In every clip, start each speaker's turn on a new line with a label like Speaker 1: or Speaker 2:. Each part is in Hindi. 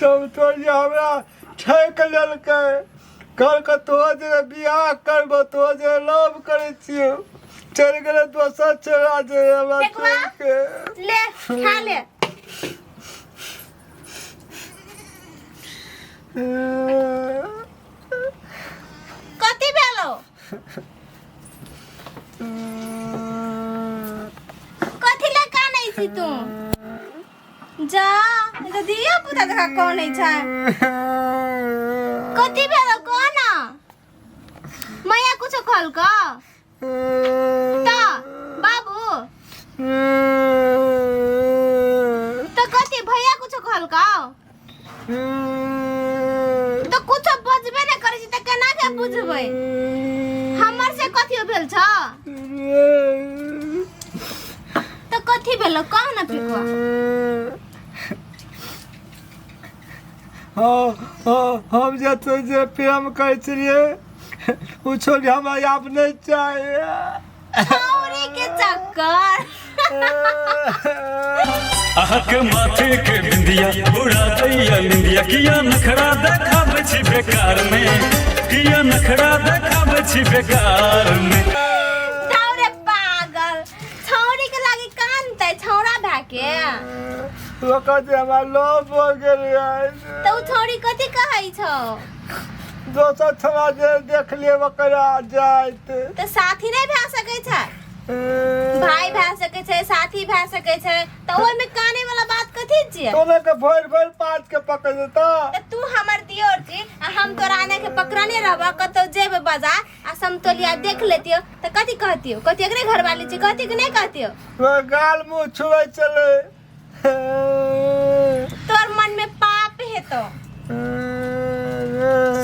Speaker 1: सब तो ये हमरा ठेक लेलकै कल के तो जे बियाह करबो तो जे लव करे छियो चल गेले दोसर चला जे हमरा के
Speaker 2: ले खा ले कथी भेलो कथी ले कानै छी तू जा तो दिया पुता देखा कौन है छा कथी भेलो कोन मैया कुछ खोल का ता बाबू तो कथी भैया कुछ खोल का तो कुछ बजबे न करै छी त केना के बुझबै हमर से कथी भेल छ तो कथी भेलो कह न पिकवा
Speaker 1: हम जे तो जे प्रेम करे छलिए उ छोड़ी हमरा याद नहीं चाहिए
Speaker 2: छौरी के चक्कर
Speaker 3: के माथे के बिंदिया उड़ा दैया निंदिया किया नखरा देखाबै छी बेकार में किया नखरा देखाबै छी बेकार में
Speaker 2: छौरे पागल छौरी के लागी कानतै छौरा भाके
Speaker 1: लोका जे हमरा लोभ हो गेल
Speaker 2: तो छौरी कथी कहै छौ
Speaker 1: दोसर छौरा जे देख लिए ओकरा जाइत
Speaker 2: तो साथी नहीं भै सकै छै भाई भै सकै छै साथी भै सकै छै तो ओय में काने वाला बात कथी छियै
Speaker 1: तोने के भोर भोर पाँच के पकड़ देता
Speaker 2: तो तू हमर दियोर छी आ हम तोरा आने के पकड़ने रहबा कतो जेबे बाजार आ समतोलिया देख लेतियो तो कथी कहतियो कथी एकरे घर वाली छी कथी के नहीं कहतियो
Speaker 1: वो गाल मुंह छुए चले
Speaker 2: तोर मन में पाप है तो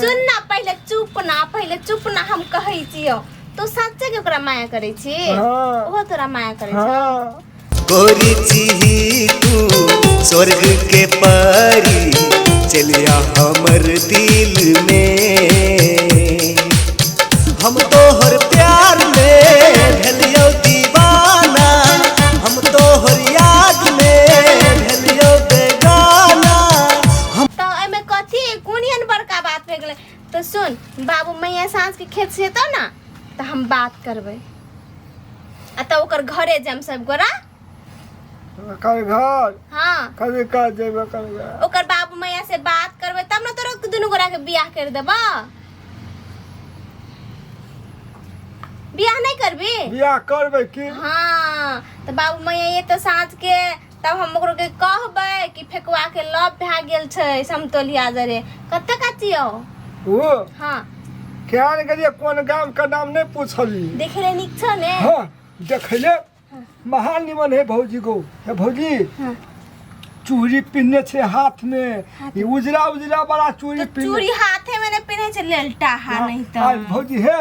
Speaker 2: सुन ना पहले चुप ना हम कहै छियो तू सच्चे के ओकरा माया करे छी ओ तोरा माया करे छ
Speaker 4: गोरी छी तू स्वर्ग के परी चलिया हमर दिल में हम तोहर प्यार में भेलियो दीवाना हम तोहर याद में भेलियो बेगाना
Speaker 2: तो एमे कथी कोनियन बड़का बात भे गेलै तो सुन बाबू मैया सांझ के खेत से तो ना तो हम बात करबै आ तो ओकर घरे जम सब गोरा
Speaker 1: कर घर
Speaker 2: हां
Speaker 1: कभी का जेबे कर घर
Speaker 2: ओकर बाबू मैया से बात करबै तब ना तोरा दुनु गोरा के बियाह कर देबा बियाह नहीं करबी
Speaker 1: बियाह करबै की
Speaker 2: हां तो बाबू मैया ये तो सांझ के तब हम ओकरो के कहबै कि फेकवा के लव भै गेल छै समतोलिया जरे कत्ते काचियो
Speaker 1: वो
Speaker 2: हां
Speaker 1: क्या ने करिए कोन गांव का नाम नहीं पूछली
Speaker 2: देखले निक छ ने
Speaker 1: हां देखले महान निमन है भौजी को है भौजी
Speaker 2: हां
Speaker 1: चूड़ी पिन्ने छे हाथ में ये उजरा उजरा बड़ा चूड़ी
Speaker 2: तो चूड़ी हाथे में ने पिने छे लेल्टा हा नहीं तो
Speaker 1: आज भौजी है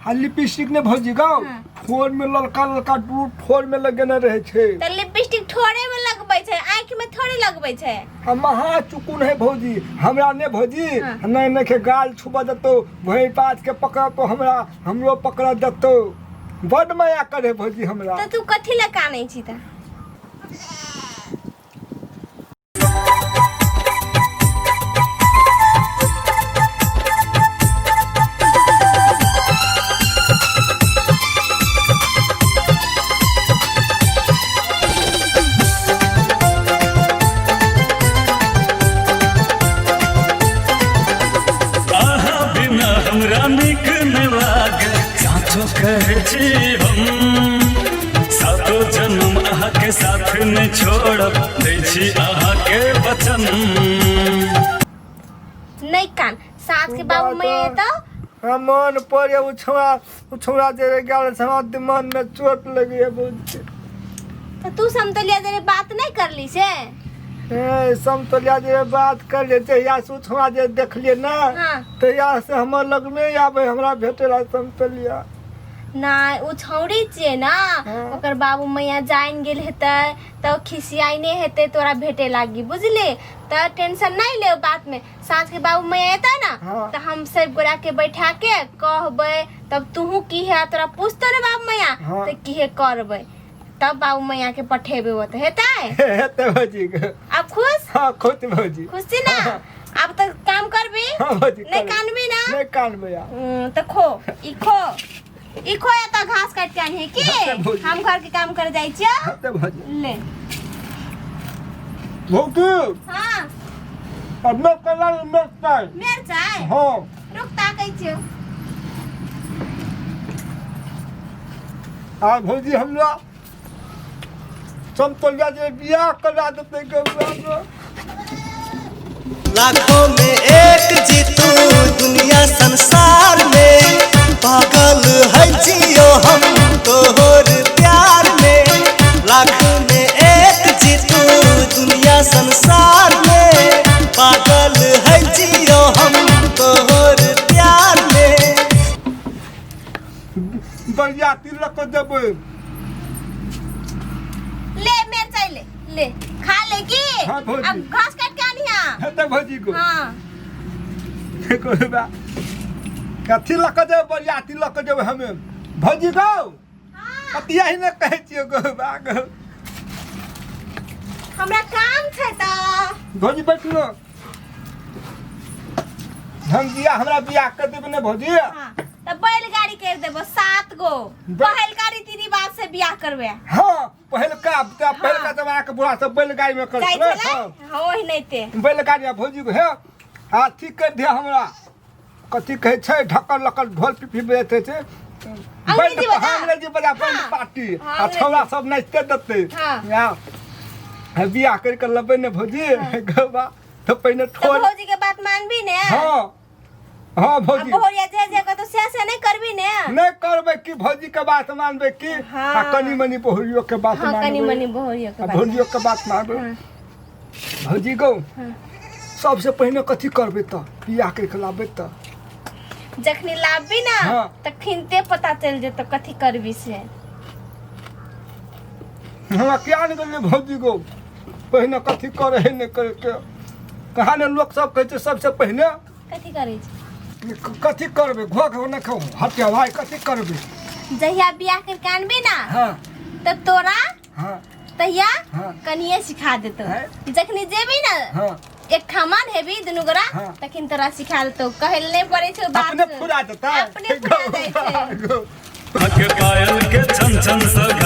Speaker 1: आ लिपस्टिक ने भौजी गाओ ठोर में ललका ललका दूर ठोर में लगने रहे छे
Speaker 2: तो लिपस्टिक ठोरे में लगबै छै आंख में थोड़ी लगबै छै
Speaker 1: हम महा चुकुन है भौजी हमरा ने भौजी नहीं नहीं के गाल छुबा दतो भई पात के पकड़ तो हमरा हमरो पकड़ दतो बड माया करे भौजी हमरा
Speaker 2: तो तू कथि ले कानै छी त
Speaker 3: कहै छी हम सातो जन्म अहाँ के साथ नहीं छोड़ब दै छी अहाँ के वचन
Speaker 2: नहीं कान साथ के बाबू मैया तो
Speaker 1: मन पर उछवा जे गेल समाज मन में चोट लगी है भौजी
Speaker 2: तो तू समतलिया जरे बात नहीं करली से
Speaker 1: ए समतलिया जे बात कर लेते या सुछवा जे देख लिए ना तो या से हमर लग में आबे हमरा भेटेला समतलिया
Speaker 2: ना उ छौड़ी छिए ना ओकर बाबू मैया जाइन गेल हेतै तो खिसियाई नहीं हेतै तोरा भेटे लागी बुझली तो टेंशन नहीं ले बात में साँझ के बाबू मैया एतै ना तो हम सब गोरा के बैठा के कहबै तब तूहू की है तोरा पूछतो ना बाबू मैया तो की है करबै तब बाबू मैया के पठेबे होत हेतै
Speaker 1: हेते भौजी को
Speaker 2: अब खुश
Speaker 1: हाँ खुश भौजी
Speaker 2: खुशी ना अब तो काम करबी
Speaker 1: हाँ भौजी
Speaker 2: नहीं कानबी ना
Speaker 1: नहीं कानबे या
Speaker 2: तो खो या तो घास काट के आनी है
Speaker 1: हेते
Speaker 2: कि
Speaker 1: भौजी।
Speaker 2: हम घर के काम कर जाई छियो
Speaker 1: हेते भौजी
Speaker 2: ले
Speaker 1: भौजी
Speaker 2: हाँ
Speaker 1: अब मैं कला मिर्चाई
Speaker 2: मिर्चाई
Speaker 1: हाँ
Speaker 2: रुक ताकै छियो
Speaker 1: आ भौजी हमरा समतोलिया जे बियाह करा देते गौआ
Speaker 4: लाखों में एक जीतू दुनिया संसार में पागल है जियो हम तोहर प्यार में लाख में एक जीतू दुनिया संसार में पागल है जियो हम तोहर प्यार में
Speaker 1: बरियाती लक देबै
Speaker 2: ले मिर्चाई ले खा ले की
Speaker 1: हाँ, भौजी।
Speaker 2: अब घास काट के आनी है
Speaker 1: हेते भौजी को
Speaker 2: हाँ
Speaker 1: कोबा कथी लक देबै बरियाती लक देबै हमे भौजी गौ
Speaker 2: हाँ
Speaker 1: कतिया ही न कहै छियै गौबा गौ
Speaker 2: हमरा काम छै त
Speaker 1: भौजी बैठलो हम बियाह हमरा बियाह कर देबै ने भौजी
Speaker 2: हाँ त बैलगाड़ी कर देबो 7 गो पहिलका रीति रिवाज से बियाह करबे
Speaker 1: हाँ पहिलका जमाना के बुढ़ा सब बैलगाड़ी में कर
Speaker 2: जाई
Speaker 1: छलै
Speaker 2: छलै
Speaker 1: हाँ
Speaker 2: ओहि नहीं ते
Speaker 1: बैलगाड़ी में भौजी को हे आ ठीक कर दिया हमरा कथी कहै छै ढक्कन लक्कन ढोल पिपी बजते छै
Speaker 2: अंग्रेजी बजा।
Speaker 1: अंग्रेजी बजा बैंड
Speaker 2: हाँ।
Speaker 1: पार्टी
Speaker 2: हाँ,
Speaker 1: आ छौड़ा सब नाचते देते
Speaker 2: हाँ।
Speaker 1: बियाह कर के लबे ने भौजी गौबा तो पहले
Speaker 2: तो
Speaker 1: ठोल
Speaker 2: भौजी के बात मानबी ने
Speaker 1: हाँ हाँ
Speaker 2: अब
Speaker 1: भौजी
Speaker 2: बहुरिया जे को तो से नहीं करबी ने
Speaker 1: नहीं करबे की भौजी के बात मानबे की
Speaker 2: हाँ।
Speaker 1: आ कनी मनी बहुरियो के बात
Speaker 2: हाँ कनी
Speaker 1: मानबे
Speaker 2: मनी बहुरिया के
Speaker 1: आ
Speaker 2: बात
Speaker 1: भौजियो के बात मानबे
Speaker 2: हाँ।
Speaker 1: भौजी गौ
Speaker 2: हाँ।
Speaker 1: सबसे पहले कथी करबे त बियाह के खिलाबे त
Speaker 2: जखनी लाबी ना
Speaker 1: हाँ।
Speaker 2: त खिनते पता चल जेतो कथी करबी से
Speaker 1: हमरा क्या नहीं गले भौजी गौ पहले कथी करे है नहीं करे के कहा ने लोग सब कहै छै सबसे पहले
Speaker 2: कथी करै छी
Speaker 1: कथी करबे घोक न खाओ हत्या भाई कथी करबे
Speaker 2: जहिया बियाह कर कानबी ना
Speaker 1: हाँ
Speaker 2: त तोरा
Speaker 1: हाँ
Speaker 2: तहिया
Speaker 1: हाँ।
Speaker 2: कनिए सिखा देतो
Speaker 1: हैं?
Speaker 2: जखनी जेबी ना
Speaker 1: हाँ
Speaker 2: एक ठमान हेबी दुनु गोरा
Speaker 1: हाँ।
Speaker 2: तखन तोरा सिखा देतो कहल नहीं पड़े छै बात
Speaker 1: अपने फुरा देता
Speaker 2: अपने फुरा दै छै
Speaker 1: गौ।
Speaker 3: के पायल के छन छन सब